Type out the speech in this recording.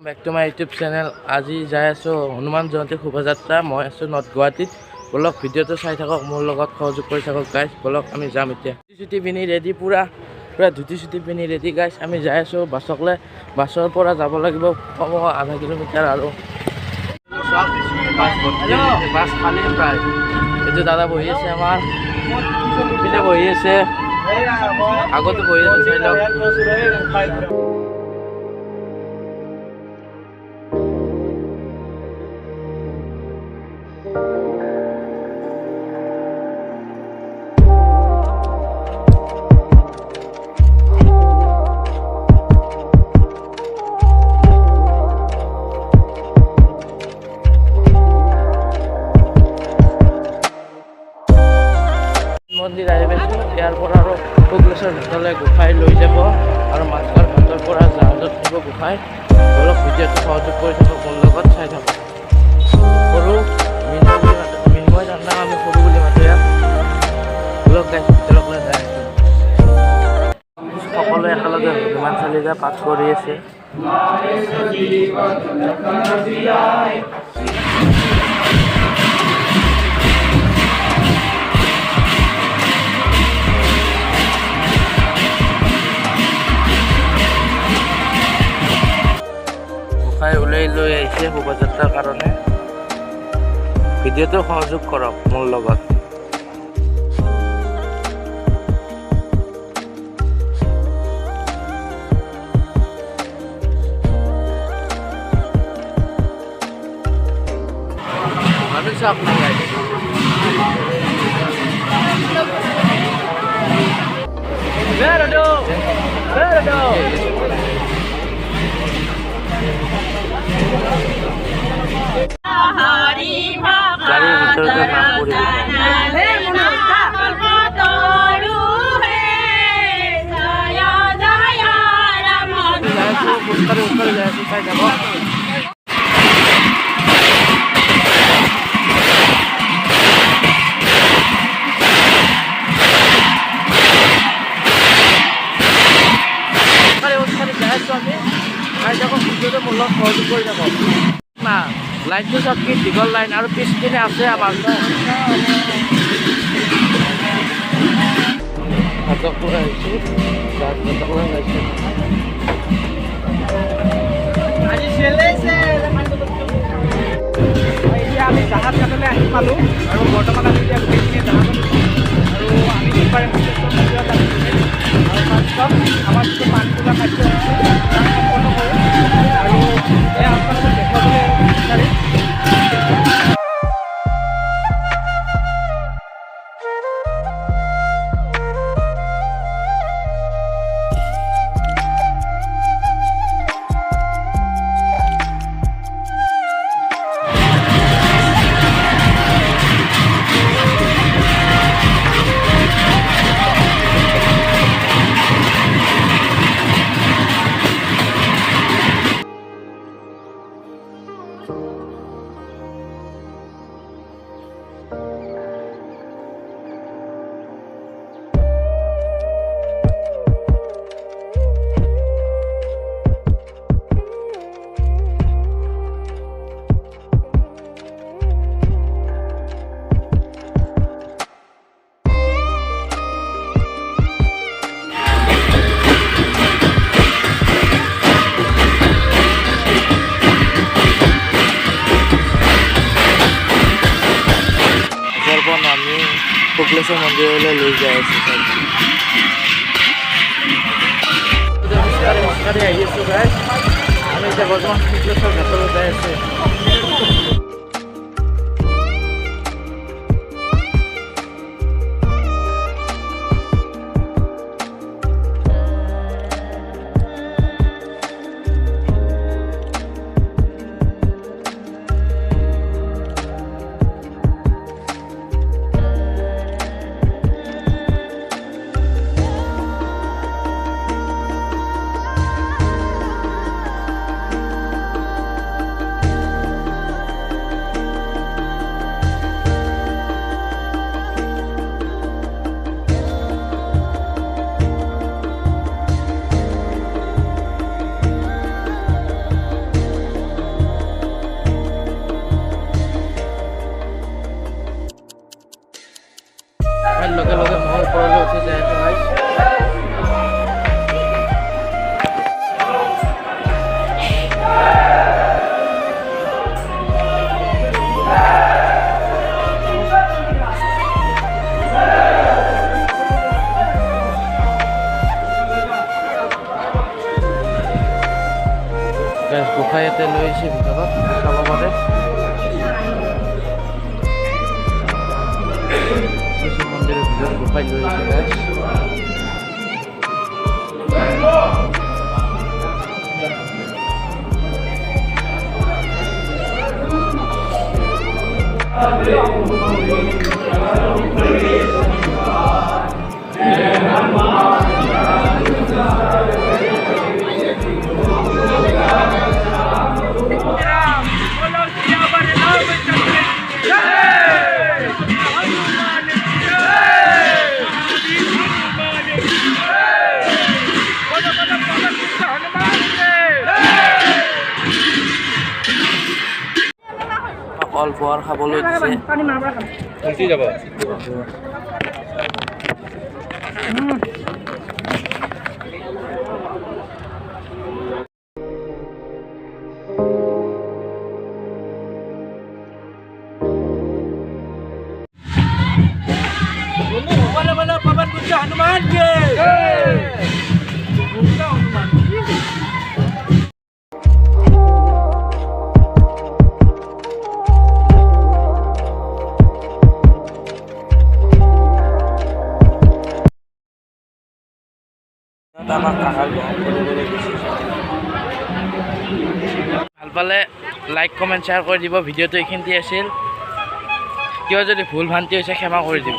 Back to my YouTube channel. আজি যাই আছোঁ হনুমান জয়ন্তী শোভাযাত্ৰা। মই আছোঁ নৰ্থ গুৱাহাটীত। বলক ভিডিঅ'টো চাই থাকক, মোৰ লগত সহযোগ কৰি থাকক গাইজ। বলক আমি যাম এতিয়া। ধুতি পিন্ধি ৰেডি, পুৰা ধুতি চুটি পিন্ধি ৰেডি গাইজ। আমি যাই আছোঁ বাছকলৈ। বাছৰ পৰা যাব লাগিব আধা কিলোমিটাৰ আৰু বাছ খালী প্ৰায়। এইটো দাদা বহি আছে, আমাৰ ইপিনে বহি আছে, আগতো বহি আছে, চাই লওক। মন্দিৰ আহি পাইছোঁ। ইয়াৰ পৰা আৰু শুক্লেশ্বৰ ঘাটলৈ গোসাঁই লৈ যাব আৰু মাছখোৱাৰ ঘাটৰ পৰা জাহাজত নিব গোসাঁই। অলপ ভিডিঅ'টো সহযোগ কৰি থাকক, মোৰ লগত চাই থাকক। সৰু মিনময় ঠাণ্ডা, আমি সৰু বুলি মাতো ইয়াত। অলপ গাইছ ভিতৰলৈ যাই আছোঁ। সকলোৱে একেলগে হনুমান চালিচা পাঠ কৰি আছে। ওলাই লৈ আহিছে শোভাযাত্ৰাৰ কাৰণে। ভিডিঅ'টো সহযোগ কৰক মোৰ লগত। আমি চাওক না গাইজ, গাড়ীৰ ভিতৰতে নাম পঢ়ি খোজকাঢ়ি যাই আছোঁ, চাই যাব। মোৰ লগত সহযোগ কৰি যাব না। লাইনটো চব কি দীঘল লাইন আৰু পিছপিনে আছে আমাৰ হাতক পৰা আহিছোঁ, এতিয়া আমি জাহাজ ঘাটলৈ আহি পালোঁ আৰু বৰ্তমান আমি এতিয়া গোটেইখিনি জাহাজত আৰু আমি নিবাৰে আমাৰ যিটো পানীতোলা খাদ্য সম্পন্ন কৰোঁ আৰু এয়া আপোনালোকক দেখুৱাবলৈ বিচাৰিম। আমি শুক্লেশ্বৰ মন্দিৰলৈ লৈ যাই আছোঁ। খোজকাঢ়ি আহি আছোঁ গাইজ। আমি এতিয়া বৰ্তমান শুক্লেশ্বৰ ঘাটলৈ যাই আছোঁ। গোসাঁই ইয়াতে লৈ আহিছে ভিতৰত চাব পাৰে। মন্দিৰৰ ভিতৰত গোসাঁই লৈ আহিছে অকল পোৱাৰ খাবলৈ দিছে। যাব पवन गुज्ज हनुमान के ভাল পালে লাইক কমেণ্ট শ্বেয়াৰ কৰি দিব। ভিডিঅ'টো এইখিনিতে আছিল, কিয় যদি ভুল ভ্ৰান্তি হৈছে ক্ষমা কৰি দিব।